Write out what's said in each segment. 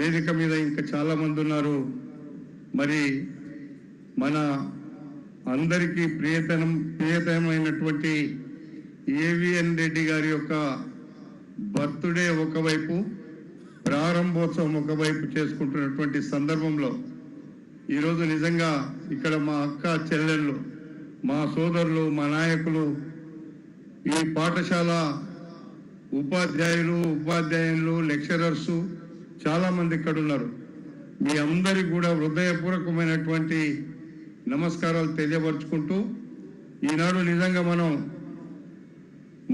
వేదిక మీద ఇంకా చాలా మంది ఉన్నారు. మరి మన అందరికీ ప్రియతమైనటువంటి ఏవిఎన్ రెడ్డి గారి యొక్క బర్త్డే ఒకవైపు, ప్రారంభోత్సవం ఒకవైపు చేసుకుంటున్నటువంటి సందర్భంలో ఈరోజు నిజంగా ఇక్కడ మా అక్క చెల్లెళ్ళు, మా సోదరులు, మా నాయకులు, ఈ పాఠశాల ఉపాధ్యాయులు, లెక్చరర్సు చాలామంది ఇక్కడ ఉన్నారు. మీ అందరికీ కూడా హృదయపూర్వకమైనటువంటి నమస్కారాలు తెలియపరుచుకుంటూ, ఈనాడు నిజంగా మనం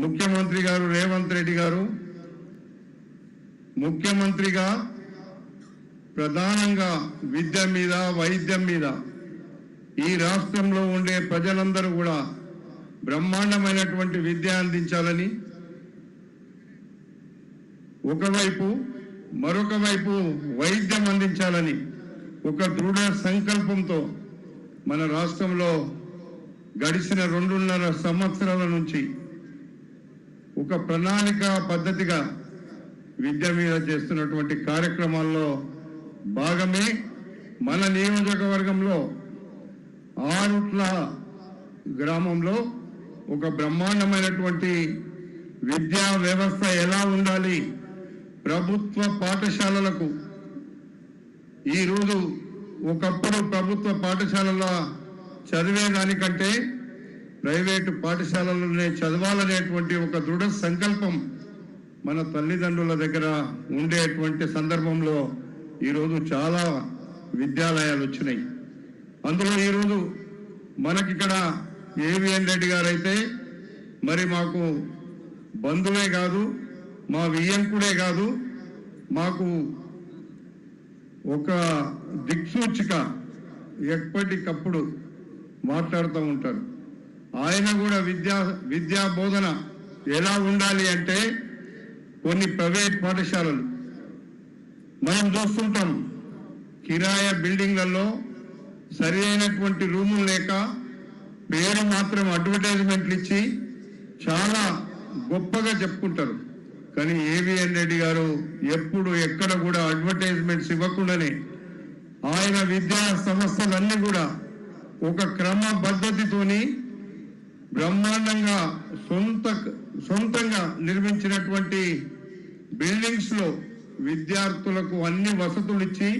ముఖ్యమంత్రి గారు రేవంత్ రెడ్డి గారు ముఖ్యమంత్రిగా ప్రధానంగా విద్య మీద, వైద్యం మీద ఈ రాష్ట్రంలో ఉండే ప్రజలందరూ కూడా బ్రహ్మాండమైనటువంటి విద్య అందించాలని ఒకవైపు, మరొక వైపు వైద్యం అందించాలని ఒక దృఢ సంకల్పంతో మన రాష్ట్రంలో గడిచిన 2.5 సంవత్సరాల నుంచి ఒక ప్రణాళిక పద్ధతిగా విద్య మీద చేస్తున్నటువంటి కార్యక్రమాల్లో భాగమే మన నియోజకవర్గంలో ఆరుట్ల గ్రామంలో ఒక బ్రహ్మాండమైనటువంటి విద్యా వ్యవస్థ ఎలా ఉండాలి, ప్రభుత్వ పాఠశాలలకు ఈరోజు ఒకప్పుడు ప్రభుత్వ పాఠశాలలో చదివేదానికంటే ప్రైవేటు పాఠశాలలోనే చదవాలనేటువంటి ఒక దృఢ సంకల్పం మన తల్లిదండ్రుల దగ్గర ఉండేటువంటి సందర్భంలో ఈరోజు చాలా విద్యాలయాలు వచ్చినాయి. అందులో ఈరోజు మనకిక్కడ ఏవిఎన్ రెడ్డి గారు అయితే మరి మాకు బంధువే కాదు, మా వియ్యంకుడే కాదు, మాకు ఒక దిక్సూచిక ఎప్పటికప్పుడు మాట్లాడుతూ ఉంటారు. ఆయన కూడా విద్యా బోధన ఎలా ఉండాలి అంటే, కొన్ని ప్రైవేట్ పాఠశాలలు మనం చూస్తుంటాం, కిరాయ బిల్డింగ్లలో సరి అయినటువంటి రూములు లేక పేరు మాత్రం అడ్వర్టైజ్మెంట్లు ఇచ్చి చాలా గొప్పగా చెప్పుకుంటారు. కానీ ఏవిఎన్ రెడ్డి గారు ఎప్పుడు ఎక్కడ కూడా అడ్వర్టైజ్మెంట్స్ ఇవ్వకుండానే ఆయన విద్యా సంస్థలన్నీ కూడా ఒక క్రమ పద్ధతితోని బ్రహ్మాండంగా సొంతంగా నిర్మించినటువంటి బిల్డింగ్స్ లో విద్యార్థులకు అన్ని వసతులు ఇచ్చి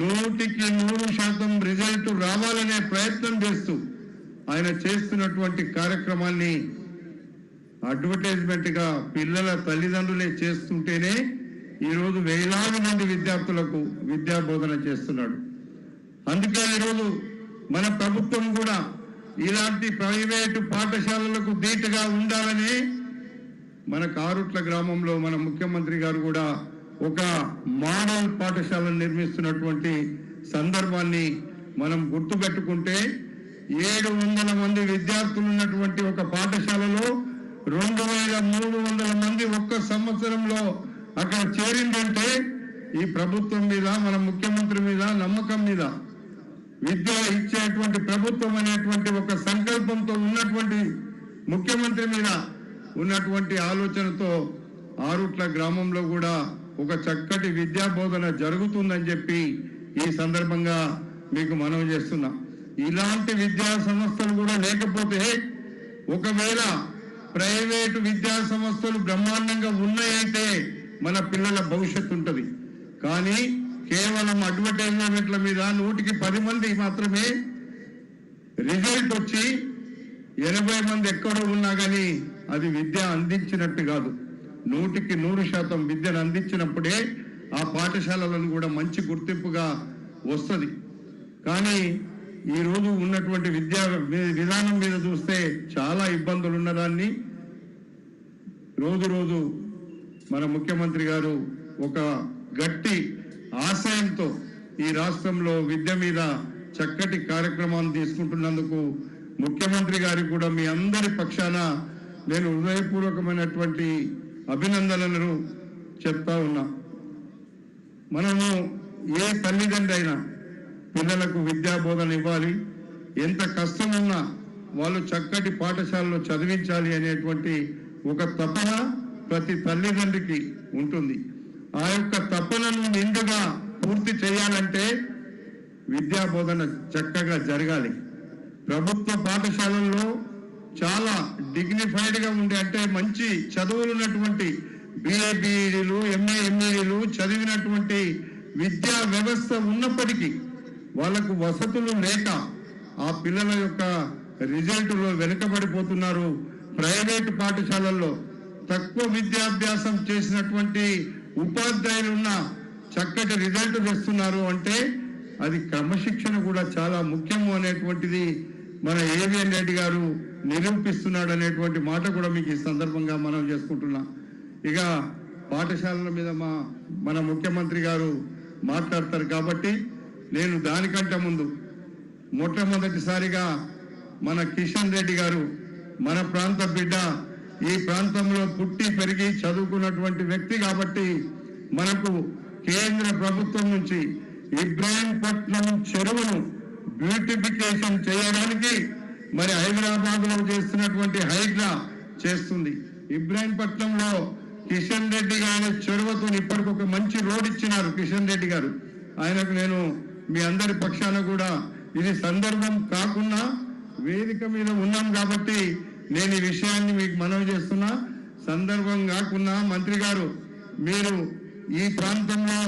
100% రిజల్ట్ రావాలనే ప్రయత్నం చేస్తూ ఆయన చేస్తున్నటువంటి కార్యక్రమాన్ని అడ్వర్టైజ్మెంట్ గా పిల్లల తల్లిదండ్రులే చేస్తుంటేనే ఈరోజు వేలాది మంది విద్యార్థులకు విద్యా బోధన చేస్తున్నాడు. అందుకే ఈరోజు మన ప్రభుత్వం కూడా ఇలాంటి ప్రైవేటు పాఠశాలలకు ధీటుగా ఉండాలని మన కారుట్ల గ్రామంలో మన ముఖ్యమంత్రి గారు కూడా ఒక మోడల్ పాఠశాలను నిర్మిస్తున్నటువంటి సందర్భాన్ని మనం గుర్తుపెట్టుకుంటే 700 మంది విద్యార్థులు ఉన్నటువంటి ఒక పాఠశాలలో 2300 మంది ఒక్క సంవత్సరంలో అక్కడ చేరిందంటే ఈ ప్రభుత్వం మీద, మన ముఖ్యమంత్రి మీద నమ్మకం మీద, విద్య ఇచ్చేటువంటి ప్రభుత్వం అనేటువంటి ఒక సంకల్పంతో ఉన్నటువంటి ముఖ్యమంత్రి మీద ఉన్నటువంటి ఆలోచనతో ఆరుట్ల గ్రామంలో కూడా ఒక చక్కటి విద్యా బోధన జరుగుతుందని చెప్పి ఈ సందర్భంగా మీకు మనవి చేస్తున్నా. ఇలాంటి విద్యా సంస్థలు కూడా లేకపోతే, ఒకవేళ ప్రైవేటు విద్యా సంస్థలు బ్రహ్మాండంగా ఉన్నాయంటే మన పిల్లల భవిష్యత్తు ఉంటుంది. కానీ కేవలం అడ్వర్టైజ్మెంట్ల మీద 100కి 10 మంది మాత్రమే రిజల్ట్ వచ్చి 80 మంది ఎక్కడో ఉన్నా కానీ అది విద్య అందించినట్టు కాదు. 100కి 100% విద్యను అందించినప్పుడే ఆ పాఠశాలలను కూడా మంచి గుర్తింపుగా వస్తుంది. కానీ ఈరోజు ఉన్నటువంటి విద్యా విధానం మీద చూస్తే చాలా ఇబ్బందులు ఉన్నదాన్ని రోజు మన ముఖ్యమంత్రి గారు ఒక గట్టి ఆశయంతో ఈ రాష్ట్రంలో విద్య మీద చక్కటి కార్యక్రమాన్ని తీసుకుంటున్నందుకు ముఖ్యమంత్రి గారికి కూడా మీ అందరి పక్షాన నేను హృదయపూర్వకమైనటువంటి అభినందనలు చెప్తా ఉన్నా. మనము ఏ తల్లిదండ్రి అయినా పిల్లలకు విద్యా బోధన ఇవ్వాలి, ఎంత కష్టం ఉన్నా వాళ్ళు చక్కటి పాఠశాలలో చదివించాలి అనేటువంటి ఒక తపన ప్రతి తల్లిదండ్రికి ఉంటుంది. ఆ యొక్క తపనను నిండుగా పూర్తి చేయాలంటే విద్యా బోధన చక్కగా జరగాలి. ప్రభుత్వ పాఠశాలల్లో చాలా డిగ్నిఫైడ్గా ఉండే అంటే మంచి చదువులు ఉన్నటువంటి బిఏ బిఈడీలు ఎంఏ ఎంఈడీలు చదివినటువంటి విద్యా వ్యవస్థ ఉన్నప్పటికీ వాళ్లకు వసతులు లేక ఆ పిల్లల యొక్క రిజల్టులో వెనుకబడిపోతున్నారు. ప్రైవేటు పాఠశాలల్లో తక్కువ విద్యాభ్యాసం చేసినటువంటి ఉపాధ్యాయులు ఉన్న చక్కటి రిజల్ట్ తెస్తున్నారు అంటే అది క్రమశిక్షణ కూడా చాలా ముఖ్యము అనేటువంటిది మన ఏవిఎన్ రెడ్డి గారు నిరూపిస్తున్నాడు అనేటువంటి మాట కూడా మీకు ఈ సందర్భంగా మనం చేసుకుంటున్నాం. ఇక పాఠశాలల మీద మన ముఖ్యమంత్రి గారు మాట్లాడతారు కాబట్టి నేను దానికంటే ముందు మొట్టమొదటిసారిగా మన కిషన్ రెడ్డి గారు మన ప్రాంత బిడ్డ, ఈ ప్రాంతంలో పుట్టి పెరిగి చదువుకున్నటువంటి వ్యక్తి కాబట్టి మనకు కేంద్ర ప్రభుత్వం నుంచి ఇబ్రాహీంపట్నం చెరువును బ్యూటిఫికేషన్ చేయడానికి మరి హైదరాబాద్ లో చేస్తున్నటువంటి హైడ్రా చేస్తుంది. ఇబ్రాహీంపట్నంలో కిషన్ రెడ్డి గారి చెరువుతో ఇప్పటికి ఒక మంచి రోడ్ ఇచ్చినారు కిషన్ రెడ్డి గారు. ఆయనకు నేను మీ అందరి పక్షాన కూడా ఇది సందర్భం కాకుండా వేదిక మీద ఉన్నాం కాబట్టి నేను ఈ విషయాన్ని మీకు మనవి చేస్తున్నా. సందర్భం కాకుండా మంత్రి గారు మీరు ఈ ప్రాంతంలో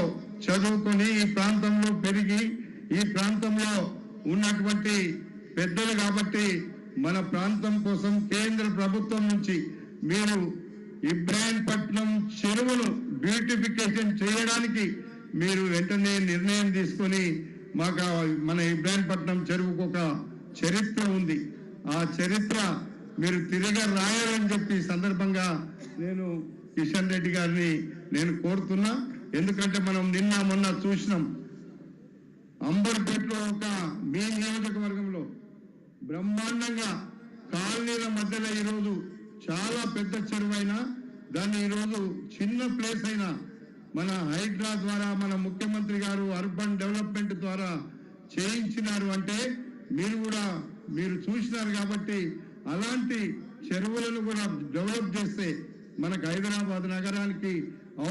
చదువుకొని ఈ ప్రాంతంలో పెరిగి ఈ ప్రాంతంలో ఉన్నటువంటి పెద్దలు కాబట్టి మన ప్రాంతం కోసం కేంద్ర ప్రభుత్వం నుంచి మీరు ఇబ్రాహీంపట్నం చెరువును బ్యూటిఫికేషన్ చేయడానికి మీరు వెంటనే నిర్ణయం తీసుకొని మాకు మన ఇబ్రాహీంపట్నం చెరువుకు ఒక చరిత్ర ఉంది, ఆ చరిత్ర మీరు తిరిగి రాయాలని చెప్పి సందర్భంగా నేను కిషన్ రెడ్డి గారిని నేను కోరుతున్నా. ఎందుకంటే మనం నిన్న మొన్న చూసినాం అంబర్పేటలో ఒక మీ నియోజకవర్గంలో బ్రహ్మాండంగా కాలనీల మధ్యలో ఈరోజు చాలా పెద్ద చెరువు అయినా దాన్ని ఈరోజు చిన్న ప్లేస్ అయినా మన హైడ్రా ద్వారా మన ముఖ్యమంత్రి గారు అర్బన్ డెవలప్మెంట్ ద్వారా చేయించినారు అంటే మీరు చూసినారు కాబట్టి అలాంటి చెరువులను కూడా డెవలప్ చేస్తే మనకు హైదరాబాద్ నగరానికి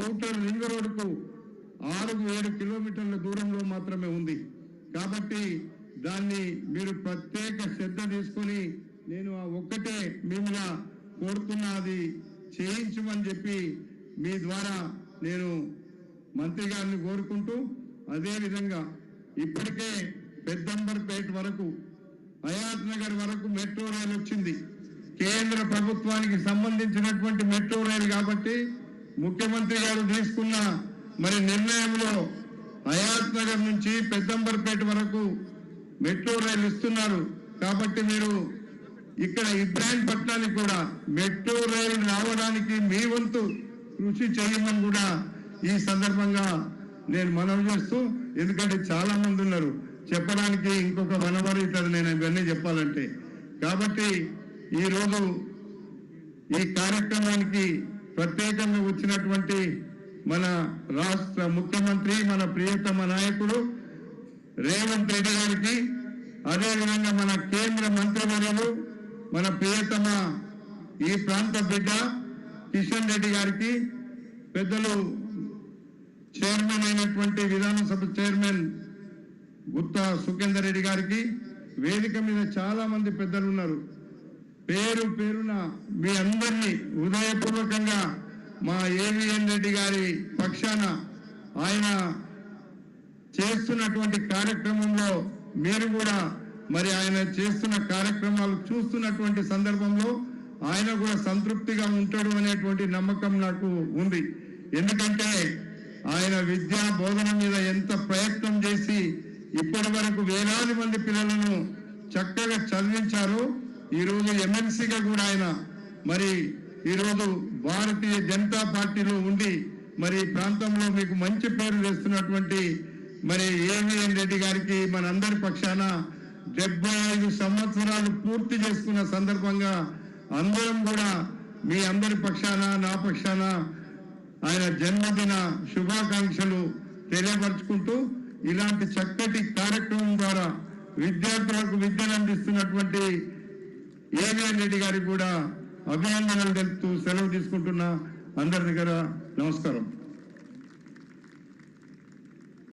ఔటర్ రింగ్ రోడ్డుకు 6-7 కిలోమీటర్ల దూరంలో మాత్రమే ఉంది కాబట్టి దాన్ని మీరు ప్రత్యేక శ్రద్ధ తీసుకొని నేను ఆ ఒక్కటే మిమ్మల్ని కోరుతున్నా, అది చేయించమని చెప్పి మీ ద్వారా నేను మంత్రి గారిని కోరుకుంటూ, అదేవిధంగా ఇప్పటికే పెద్దంబర్పేట వరకు హయాత్ నగర్ వరకు మెట్రో రైలు వచ్చింది. కేంద్ర ప్రభుత్వానికి సంబంధించినటువంటి మెట్రో రైలు కాబట్టి ముఖ్యమంత్రి గారు తీసుకున్న మరి నిర్ణయంలో హయాత్ నగర్ నుంచి పెద్దంబర్పేట వరకు మెట్రో రైలు ఇస్తున్నారు కాబట్టి మీరు ఇక్కడ ఇబ్రాహీంపట్నానికి కూడా మెట్రో రైలు రావడానికి మీ వంతు కృషి చేయమని కూడా ఈ సందర్భంగా నేను మనవి చేస్తూ, ఎందుకంటే చాలా మంది ఉన్నారు చెప్పడానికి, ఇంకొక 1 అవర్ అవుతుంది నేను ఇవన్నీ చెప్పాలంటే. కాబట్టి ఈరోజు ఈ కార్యక్రమానికి ప్రత్యేకంగా వచ్చినటువంటి మన రాష్ట్ర ముఖ్యమంత్రి మన ప్రియతమ నాయకుడు రేవంత్ రెడ్డి గారికి, అదేవిధంగా మన కేంద్ర మంత్రివర్యులు మన ప్రియతమ ఈ ప్రాంత బిడ్డ కిషన్ రెడ్డి గారికి, పెద్దలు చైర్మన్ అయినటువంటి విధానసభ చైర్మన్ గుత్తా సుఖేందర్ రెడ్డి గారికి, వేదిక మీద చాలా మంది పెద్దలు ఉన్నారు, పేరు పేరున మీ అందరినీ హృదయపూర్వకంగా మా ఏవిఎన్ రెడ్డి గారి పక్షాన ఆయన చేస్తున్నటువంటి కార్యక్రమంలో మీరు కూడా మరి ఆయన చేస్తున్న కార్యక్రమాలు చూస్తున్నటువంటి సందర్భంలో ఆయన కూడా సంతృప్తిగా ఉంటాడు అనేటువంటి నమ్మకం నాకు ఉంది. ఎందుకంటే ఆయన విద్యా బోధన మీద ఎంత ప్రయత్నం చేసి ఇప్పటి వరకు వేలాది మంది పిల్లలను చక్కగా చదివించారు. ఈరోజు ఎమ్మెల్సీగా కూడా ఆయన మరి ఈరోజు భారతీయ జనతా పార్టీలో ఉండి మరి ప్రాంతంలో మీకు మంచి పేరు తెస్తున్నటువంటి మరి ఏవిఎన్ రెడ్డి గారికి మనందరి పక్షాన 75 సంవత్సరాలు పూర్తి చేసుకున్న సందర్భంగా అందరం కూడా మీ అందరి పక్షాన నా పక్షాన ఆయన జన్మదిన శుభాకాంక్షలు తెలియపరుచుకుంటూ, ఇలాంటి చక్కటి కార్యక్రమం ద్వారా విద్యార్థులకు విద్యను అందిస్తున్నటువంటి ఏవిఎన్ రెడ్డి గారికి కూడా అభినందనలు తెలుపుతూ సెలవు తీసుకుంటున్నా. అందరి దగ్గర నమస్కారం.